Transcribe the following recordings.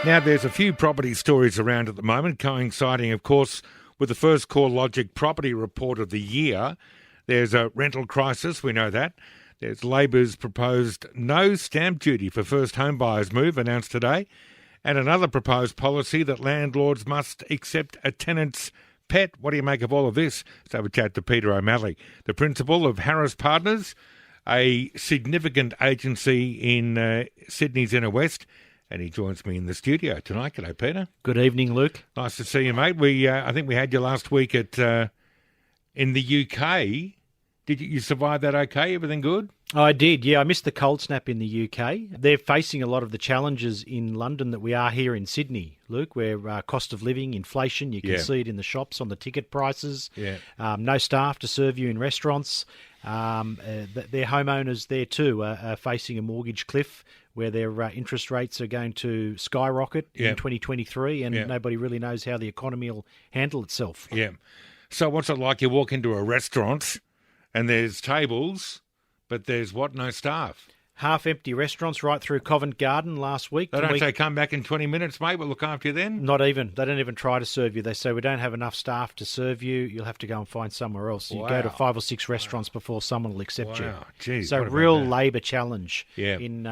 Now, there's a few property stories around at the moment, coinciding, of course, with the first CoreLogic property report of the year. There's a rental crisis, we know that. There's Labor's proposed no stamp duty for first home buyers move announced today, and another proposed policy that landlords must accept a tenant's pet. What do you make of all of this? Let's have a chat to Peter O'Malley, the principal of Harris Partners, a significant agency in Sydney's inner west. And he joins me in the studio tonight. G'day, Peter. Good evening, Luke. Nice to see you, mate. I think we had you last week at in the UK. Did you survive that okay? Everything good? I did, yeah. I missed the cold snap in the UK. They're facing a lot of the challenges in London that we are here in Sydney, Luke, where cost of living, inflation, you can see it in the shops on the ticket prices. Yeah. No staff to serve you in restaurants. Their homeowners there too are facing a mortgage cliff where their interest rates are going to skyrocket in 2023, and nobody really knows how the economy will handle itself. Yeah. So what's it like? You walk into a restaurant and there's tables, but there's what? No staff. Half-empty restaurants right through Covent Garden last week. They don't say, come back in 20 minutes, mate, we'll look after you then? Not even. They don't even try to serve you. They say, we don't have enough staff to serve you. You'll have to go and find somewhere else. You go to 5 or 6 restaurants before someone will accept you. Geez, so real labour challenge in,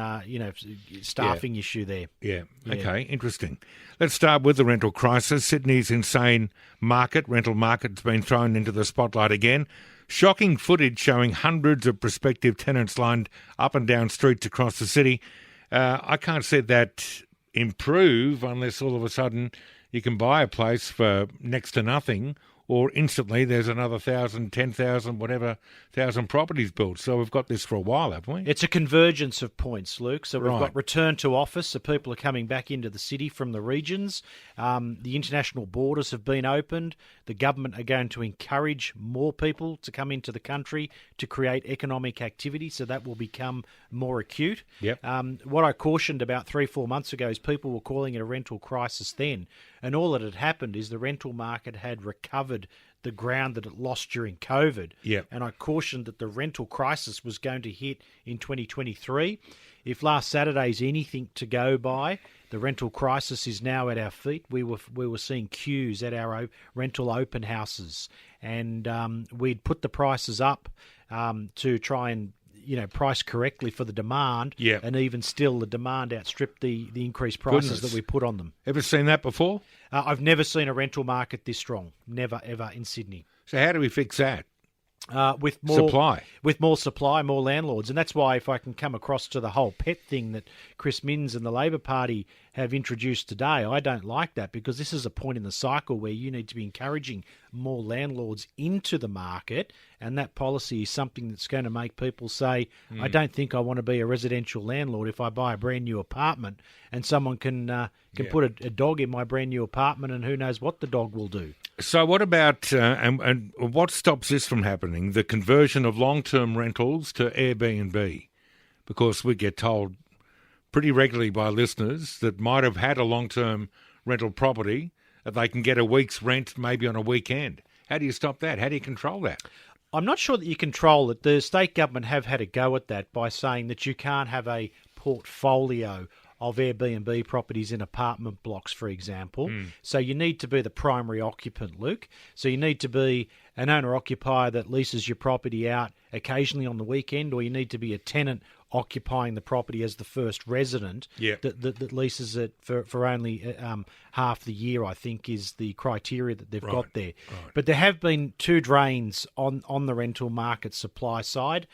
staffing issue there. Yeah, okay, interesting. Let's start with the rental crisis. Sydney's insane rental market's been thrown into the spotlight again. Shocking footage showing hundreds of prospective tenants lined up and down streets across the city. I can't see that improve unless all of a sudden you can buy a place for next to nothing, or instantly there's another 1,000, 10,000, whatever, 1,000 properties built. So we've got this for a while, haven't we? It's a convergence of points, Luke. So we've got return to office, so people are coming back into the city from the regions. The international borders have been opened. The government are going to encourage more people to come into the country to create economic activity, so that will become more acute. Yep. What I cautioned about 3-4 months ago is people were calling it a rental crisis then, and all that had happened is the rental market had recovered the ground that it lost during COVID. Yep. And I cautioned that the rental crisis was going to hit in 2023. If last Saturday's anything to go by, the rental crisis is now at our feet. We were seeing queues at our rental open houses, and we'd put the prices up to try and price correctly for the demand, and even still the demand outstripped the increased prices that we put on them. Ever seen that before? I've never seen a rental market this strong. Never, ever in Sydney. So how do we fix that? With more supply, more landlords. And that's why if I can come across to the whole pet thing that Chris Minns and the Labor Party have introduced today, I don't like that, because this is a point in the cycle where you need to be encouraging more landlords into the market, and that policy is something that's going to make people say, I don't think I want to be a residential landlord if I buy a brand new apartment and someone can put a dog in my brand new apartment, and who knows what the dog will do. So what about, and what stops this from happening, the conversion of long-term rentals to Airbnb? Because we get told pretty regularly by listeners that might have had a long-term rental property that they can get a week's rent maybe on a weekend. How do you stop that? How do you control that? I'm not sure that you control it. The state government have had a go at that by saying that you can't have a portfolio of Airbnb properties in apartment blocks, for example. So you need to be the primary occupant, Luke. So you need to be an owner-occupier that leases your property out occasionally on the weekend, or you need to be a tenant occupying the property as the first resident that leases it for only half the year, I think, is the criteria that they've got there. Right. But there have been 2 drains on the rental market supply side.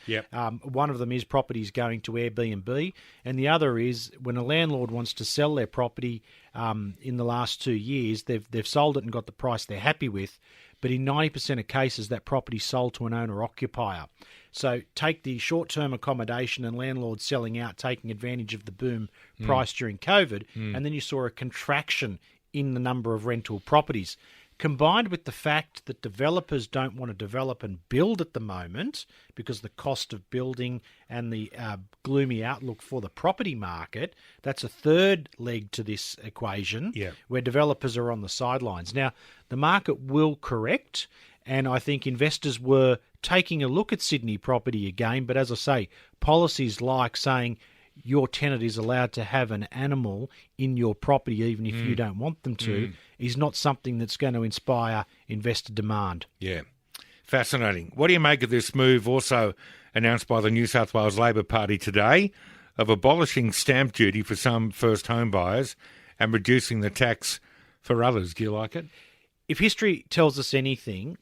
One of them is properties going to Airbnb, and the other is when a landlord wants to sell their property in the last 2 years, they've sold it and got the price they're happy with, but in 90% of cases that property's sold to an owner-occupier. So take the short-term accommodation and landlords selling out, taking advantage of the boom price during COVID, and then you saw a contraction in the number of rental properties. Combined with the fact that developers don't want to develop and build at the moment because the cost of building and the gloomy outlook for the property market, that's a third leg to this equation where developers are on the sidelines. Now, the market will correct, and I think investors were taking a look at Sydney property again, but as I say, policies like saying your tenant is allowed to have an animal in your property even if you don't want them to is not something that's going to inspire investor demand. Yeah. Fascinating. What do you make of this move, also announced by the New South Wales Labor Party today, of abolishing stamp duty for some first home buyers and reducing the tax for others? Do you like it? If history tells us anything,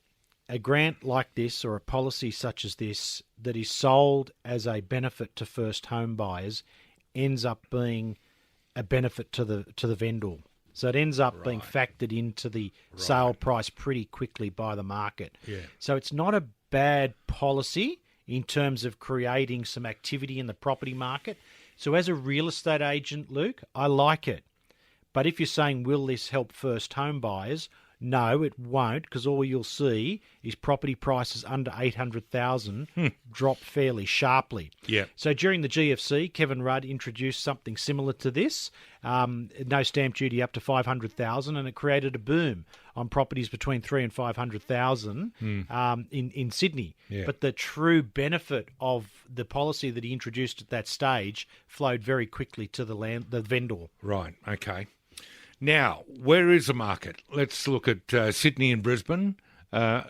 a grant like this or a policy such as this that is sold as a benefit to first home buyers ends up being a benefit to the vendor. So it ends up being factored into the sale price pretty quickly by the market. Yeah. So it's not a bad policy in terms of creating some activity in the property market. So as a real estate agent, Luke, I like it. But if you're saying, will this help first home buyers? No, it won't, because all you'll see is property prices under $800,000 drop fairly sharply. Yeah. So during the GFC, Kevin Rudd introduced something similar to this, no stamp duty up to $500,000, and it created a boom on properties between $300,000 and $500,000 in Sydney. Yeah. But the true benefit of the policy that he introduced at that stage flowed very quickly to the vendor. Right, okay. Now, where is the market? Let's look at Sydney and Brisbane.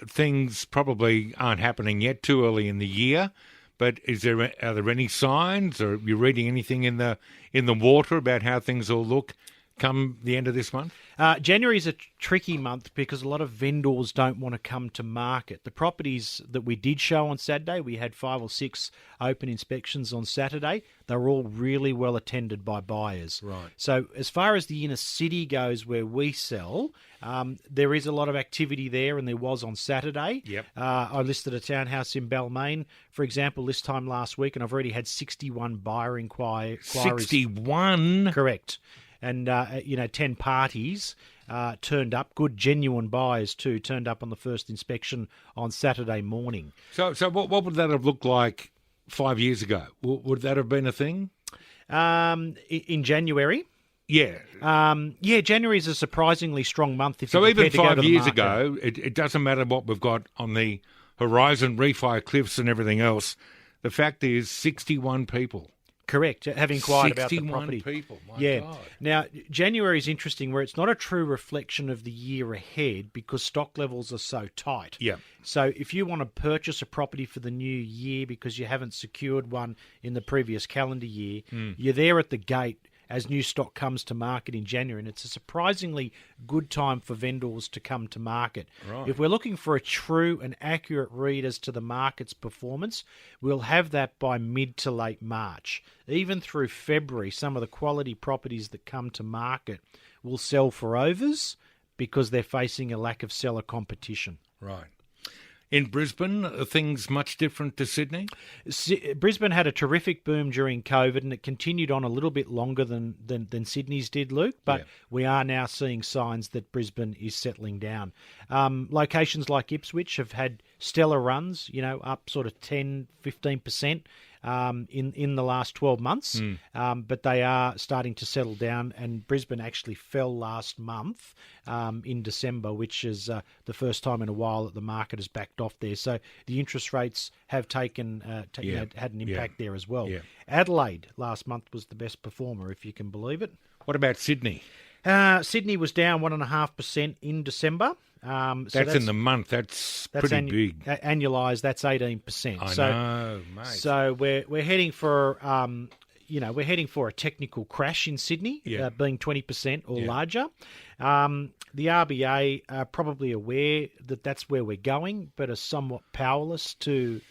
Things probably aren't happening yet, too early in the year. But are there any signs, or are you reading anything in the water about how things will look come the end of this month? January is a tricky month because a lot of vendors don't want to come to market. The properties that we did show on Saturday, we had 5 or 6 open inspections on Saturday. They were all really well attended by buyers. Right. So as far as the inner city goes where we sell, there is a lot of activity there, and there was on Saturday. Yep. I listed a townhouse in Balmain, for example, this time last week, and I've already had 61 buyer inquiries. 61? Correct. And, 10 parties turned up, good genuine buyers too, turned up on the first inspection on Saturday morning. So what would that have looked like 5 years ago? Would that have been a thing? In January? Yeah. January is a surprisingly strong month. If So you're even prepared to go 5 to the years market. ago, it doesn't matter what we've got on the horizon, refi cliffs and everything else. The fact is 61 people. Correct, have inquired about the 61 property. people, my God. Now, January is interesting where it's not a true reflection of the year ahead because stock levels are so tight. Yeah. So if you want to purchase a property for the new year because you haven't secured one in the previous calendar year, you're there at the gate as new stock comes to market in January, and it's a surprisingly good time for vendors to come to market. Right. If we're looking for a true and accurate read as to the market's performance, we'll have that by mid to late March. Even through February, some of the quality properties that come to market will sell for overs because they're facing a lack of seller competition. Right. In Brisbane, are things much different to Sydney? Brisbane had a terrific boom during COVID, and it continued on a little bit longer than Sydney's did, Luke. But we are now seeing signs that Brisbane is settling down. Locations like Ipswich have had stellar runs, up sort of 10, 15%. In the last 12 months, but they are starting to settle down, and Brisbane actually fell last month in December, which is the first time in a while that the market has backed off there. So the interest rates have had an impact there as well. Yeah. Adelaide last month was the best performer, if you can believe it. What about Sydney? Sydney was down 1.5% in December. That's in the month. That's pretty big. Annualised, that's 18%. I know, mate. So we're heading for a technical crash in Sydney, being 20% or larger. The RBA are probably aware that that's where we're going, but are somewhat powerless to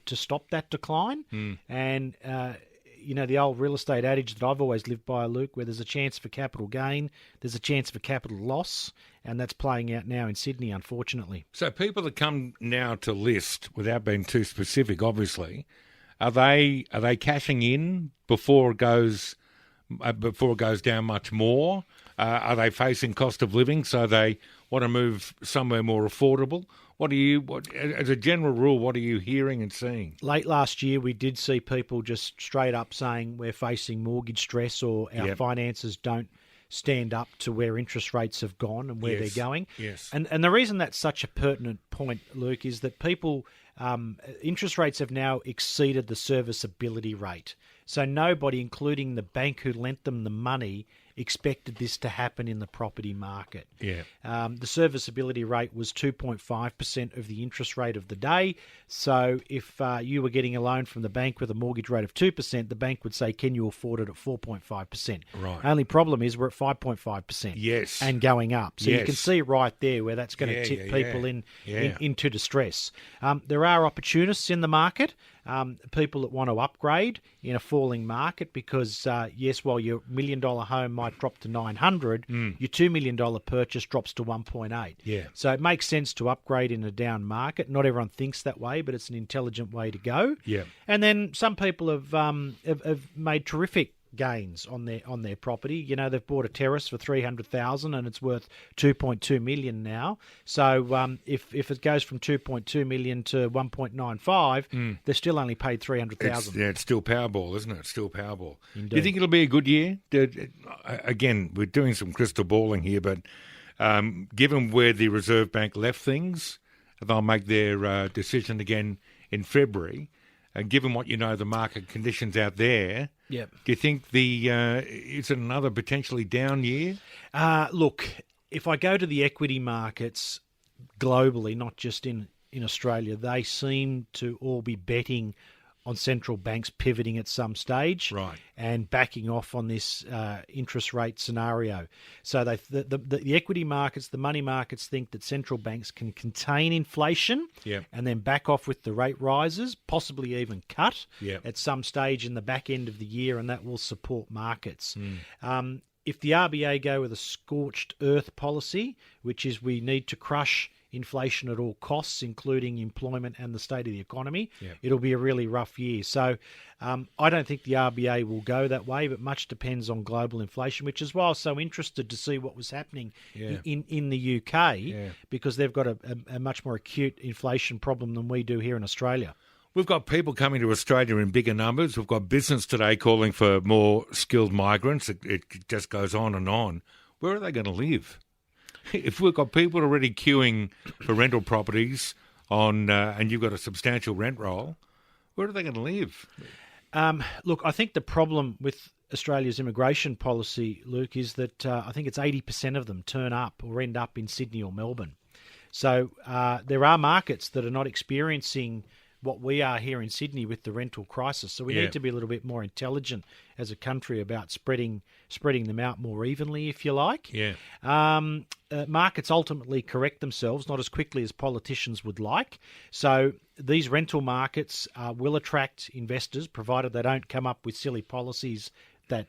stop that decline. And the old real estate adage that I've always lived by, Luke, where there's a chance for capital gain, there's a chance for capital loss, and that's playing out now in Sydney, unfortunately. So people that come now to list, without being too specific, obviously, are they cashing in before it goes down much more? Are they facing cost of living, so they want to move somewhere more affordable? As a general rule, what are you hearing and seeing? Late last year, we did see people just straight up saying we're facing mortgage stress, or our finances don't stand up to where interest rates have gone and where they're going. Yes. And the reason that's such a pertinent point, Luke, is that people, interest rates have now exceeded the serviceability rate. So nobody, including the bank who lent them the money, expected this to happen in the property market. Yeah. The serviceability rate was 2.5% of the interest rate of the day. So if you were getting a loan from the bank with a mortgage rate of 2%, the bank would say, can you afford it at 4.5%? Right. Only problem is we're at 5.5%. Yes. And going up. So you can see right there where that's going to tip people into distress. There are opportunists in the market. People that want to upgrade in a falling market because, yes, while your $1 million home might drop to 900, your $2 million purchase drops to 1.8. Yeah. So it makes sense to upgrade in a down market. Not everyone thinks that way, but it's an intelligent way to go. Yeah. And then some people have made terrific gains on their property. You know, they've bought a terrace for $300,000 and it's worth $2.2 million now. So if it goes from $2.2 million to $1.95, they're still only paid $300,000. It's still Powerball, isn't it? It's still Powerball. Indeed. Do you think it'll be a good year? Again, we're doing some crystal balling here, but given where the Reserve Bank left things, they'll make their decision again in February. And given what you know, the market conditions out there, Yep. do you think is it another potentially down year? Look, if I go to the equity markets globally, not just in Australia, they seem to all be betting on central banks pivoting at some stage, Right. and backing off on this interest rate scenario. So the equity markets, the money markets think that central banks can contain inflation, Yep. and then back off with the rate rises, possibly even cut Yep. at some stage in the back end of the year, and that will support markets. If the RBA go with a scorched earth policy, which is we need to crush inflation at all costs, including employment and the state of the economy, it'll be a really rough year. So I don't think the RBA will go that way, but much depends on global inflation, which is why I was so interested to see what was happening in the UK, because they've got a much more acute inflation problem than we do here in Australia. We've got people coming to Australia in bigger numbers. We've got business today calling for more skilled migrants. It just goes on and on. Where are they going to live? If we've got people already queuing for rental properties and you've got a substantial rent roll, where are they going to live? Look, I think the problem with Australia's immigration policy, Luke, is that I think it's 80% of them turn up or end up in Sydney or Melbourne. So there are markets that are not experiencing what we are here in Sydney with the rental crisis. So we need to be a little bit more intelligent as a country about spreading them out more evenly, if you like. Markets ultimately correct themselves, not as quickly as politicians would like. So these rental markets will attract investors, provided they don't come up with silly policies that,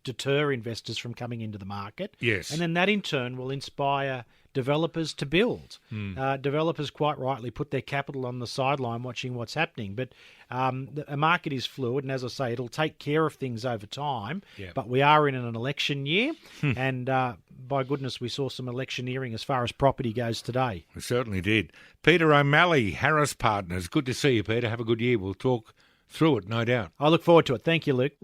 deter investors from coming into the market. Yes. And then that in turn will inspire developers to build. Developers quite rightly put their capital on the sideline watching what's happening. But a market is fluid, and as I say, it'll take care of things over time. But we are in an election year, and by goodness, we saw some electioneering as far as property goes today. We certainly did. Peter O'Malley, Harris Partners. Good to see you, Peter. Have a good year. We'll talk through it, no doubt. I look forward to it. Thank you, Luke.